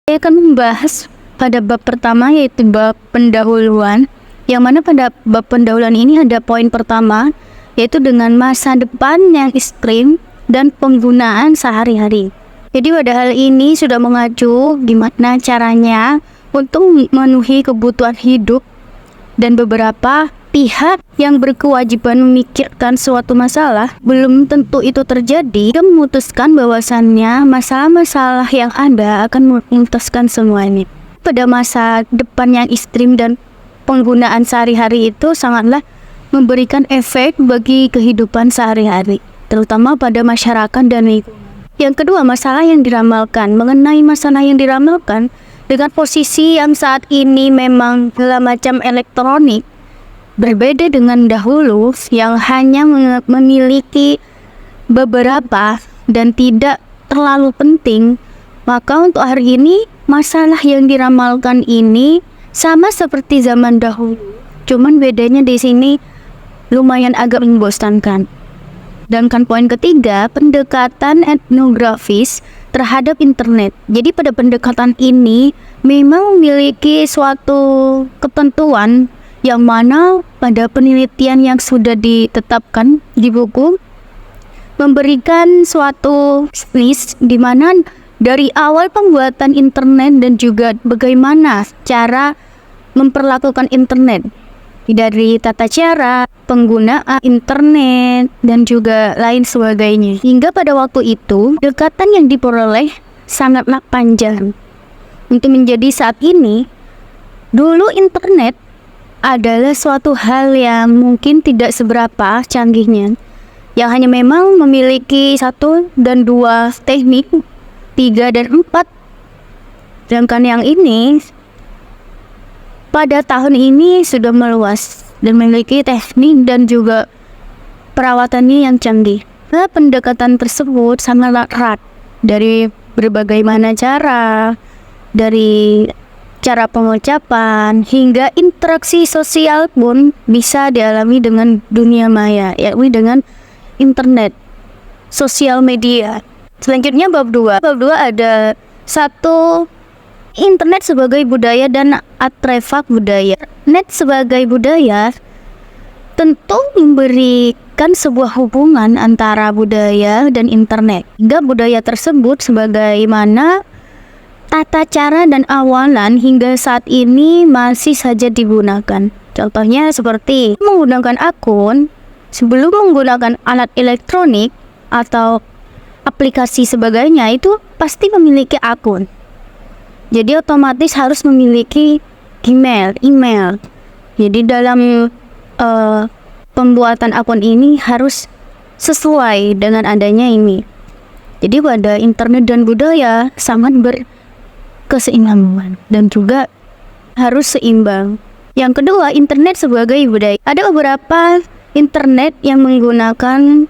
Saya akan membahas pada bab pertama, yaitu bab pendahuluan, yang mana pada bab pendahuluan ini ada poin pertama, yaitu dengan masa depan yang ekstrim dan penggunaan sehari-hari. Jadi pada hal ini sudah mengacu gimana caranya untuk memenuhi kebutuhan hidup, dan beberapa pihak yang berkewajiban memikirkan suatu masalah belum tentu itu terjadi, dan memutuskan bahwasannya masalah-masalah yang ada akan menuntaskan semuanya. Pada masa depan yang ekstrim dan penggunaan sehari-hari itu sangatlah memberikan efek bagi kehidupan sehari-hari, terutama pada masyarakat dan lingkungan. Yang kedua, masalah yang diramalkan. Mengenai masalah yang diramalkan, dengan posisi yang saat ini memang segala macam elektronik, berbeda dengan dahulu yang hanya memiliki beberapa dan tidak terlalu penting, maka untuk hari ini masalah yang diramalkan ini sama seperti zaman dahulu. Cuman bedanya di sini lumayan agak membosankan. Sedangkan poin ketiga, pendekatan etnografis terhadap internet. Jadi pada pendekatan ini memang memiliki suatu ketentuan yang mana pada penelitian yang sudah ditetapkan di buku memberikan suatu list di mana dari awal pembuatan internet dan juga bagaimana cara memperlakukan internet, dari tata cara penggunaan internet dan juga lain sebagainya. Hingga pada waktu itu dekatan yang diperoleh sangatlah panjang. Untuk menjadi saat ini, dulu internet adalah suatu hal yang mungkin tidak seberapa canggihnya, yang hanya memang memiliki 1 dan 2 teknik, 3 dan 4. Sedangkan yang ini pada tahun ini sudah meluas dan memiliki teknik dan juga perawatannya yang canggih. Nah, pendekatan tersebut sangat erat dari berbagai mana cara, dari cara pengucapan hingga interaksi sosial pun bisa dialami dengan dunia maya, yakni dengan internet, sosial media. Selanjutnya bab 2. Bab 2 ada 1. Internet sebagai budaya dan artefak budaya. Net sebagai budaya tentu memberikan sebuah hubungan antara budaya dan internet, hingga budaya tersebut sebagaimana tata cara dan awalan hingga saat ini masih saja digunakan. Contohnya seperti menggunakan akun sebelum menggunakan alat elektronik atau aplikasi sebagainya, itu pasti memiliki akun. Jadi otomatis harus memiliki email. Jadi dalam pembuatan akun ini harus sesuai dengan adanya ini. Jadi pada internet dan budaya sangat berkeseimbangan dan juga harus seimbang. Yang kedua, internet sebagai budaya. Ada beberapa internet yang menggunakan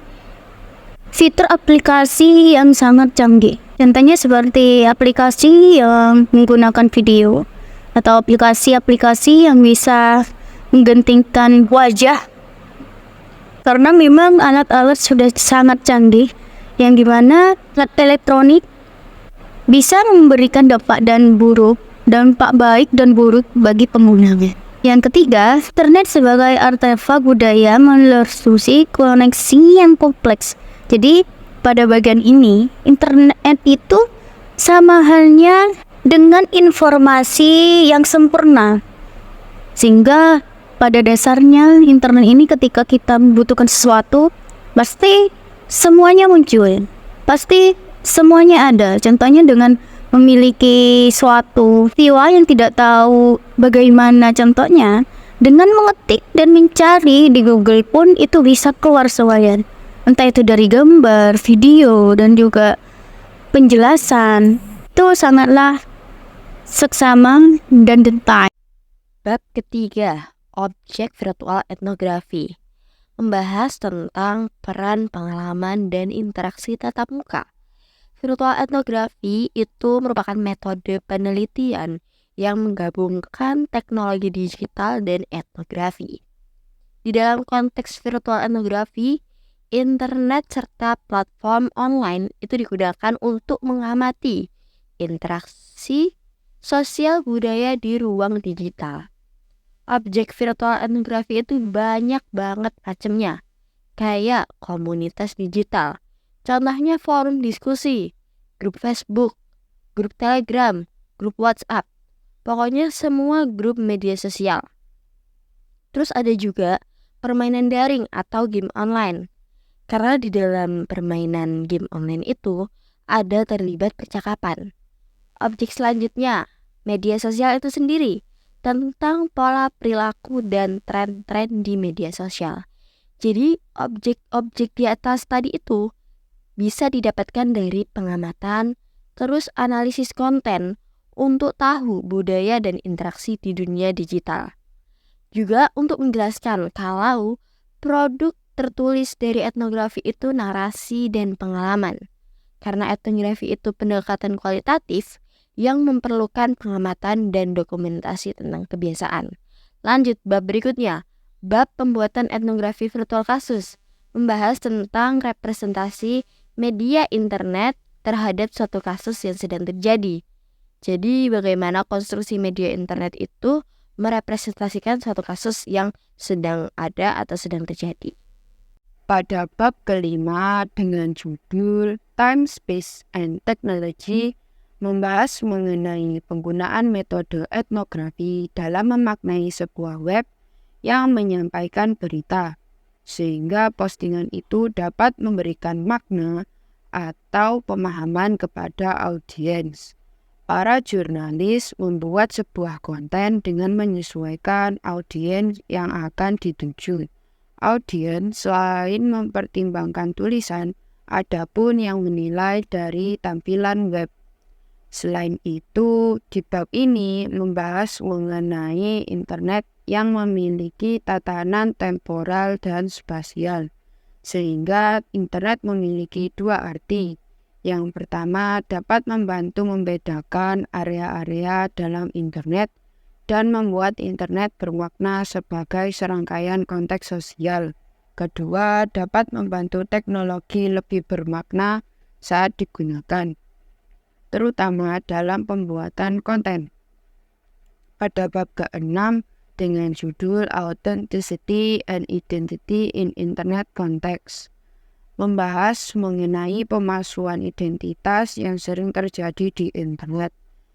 fitur aplikasi yang sangat canggih. Contohnya seperti aplikasi yang menggunakan video atau aplikasi-aplikasi yang bisa menggantikan wajah, karena memang alat-alat sudah sangat canggih yang dimana alat elektronik bisa memberikan dampak baik dan buruk bagi penggunanya. Yang ketiga, internet sebagai artefak budaya melalui koneksi yang kompleks. Jadi pada bagian ini, internet itu sama halnya dengan informasi yang sempurna. Sehingga pada dasarnya internet ini ketika kita membutuhkan sesuatu, pasti semuanya muncul. Pasti semuanya ada. Contohnya dengan memiliki suatu peristiwa yang tidak tahu bagaimana contohnya, dengan mengetik dan mencari di Google pun itu bisa keluar semuanya. Entah itu dari gambar, video, dan juga penjelasan. Itu sangatlah seksama dan detail. Bab ketiga, objek virtual etnografi, membahas tentang peran pengalaman dan interaksi tatap muka. Virtual etnografi itu merupakan metode penelitian yang menggabungkan teknologi digital dan etnografi. Di dalam konteks virtual etnografi, internet serta platform online itu digunakan untuk mengamati interaksi sosial budaya di ruang digital. Objek virtual etnografi itu banyak banget macamnya, kayak komunitas digital. Contohnya forum diskusi, grup Facebook, grup Telegram, grup WhatsApp. Pokoknya semua grup media sosial. Terus ada juga permainan daring atau game online. Karena di dalam permainan game online itu ada terlibat percakapan. Objek selanjutnya, media sosial itu sendiri, tentang pola perilaku dan tren-tren di media sosial. Jadi objek-objek di atas tadi itu bisa didapatkan dari pengamatan, terus analisis konten untuk tahu budaya dan interaksi di dunia digital. Juga untuk menjelaskan kalau produk tertulis dari etnografi itu narasi dan pengalaman. Karena etnografi itu pendekatan kualitatif yang memerlukan pengamatan dan dokumentasi tentang kebiasaan. Lanjut bab berikutnya, bab pembuatan etnografi virtual kasus, membahas tentang representasi media internet terhadap suatu kasus yang sedang terjadi. Jadi bagaimana konstruksi media internet itu merepresentasikan suatu kasus yang sedang ada atau sedang terjadi. Pada bab kelima dengan judul Time, Space, and Technology membahas mengenai penggunaan metode etnografi dalam memaknai sebuah web yang menyampaikan berita, sehingga postingan itu dapat memberikan makna atau pemahaman kepada audiens. Para jurnalis membuat sebuah konten dengan menyesuaikan audiens yang akan dituju. Audiens selain mempertimbangkan tulisan, ada pun yang menilai dari tampilan web. Selain itu, di bab ini membahas mengenai internet yang memiliki tatanan temporal dan spasial, sehingga internet memiliki dua arti. Yang pertama, dapat membantu membedakan area-area dalam internet dan membuat internet bermakna sebagai serangkaian konteks sosial. Kedua, dapat membantu teknologi lebih bermakna saat digunakan, terutama dalam pembuatan konten. Pada bab ke-6 dengan judul Authenticity and Identity in Internet Context, membahas mengenai pemalsuan identitas yang sering terjadi di internet,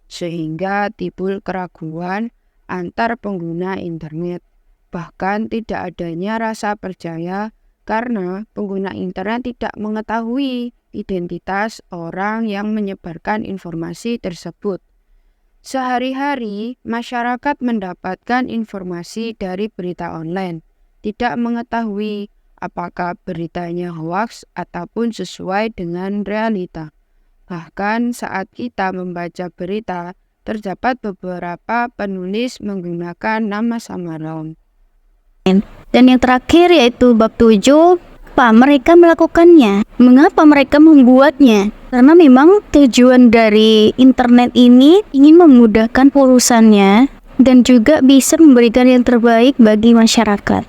sehingga timbul keraguan antar pengguna internet. Bahkan tidak adanya rasa percaya karena pengguna internet tidak mengetahui identitas orang yang menyebarkan informasi tersebut. Sehari-hari, masyarakat mendapatkan informasi dari berita online, tidak mengetahui apakah beritanya hoaks ataupun sesuai dengan realita. Bahkan saat kita membaca berita, terdapat beberapa penulis menggunakan nama samaran. Dan yang terakhir yaitu bab 7, apa mereka melakukannya? Mengapa mereka membuatnya? Karena memang tujuan dari internet ini ingin memudahkan urusannya dan juga bisa memberikan yang terbaik bagi masyarakat.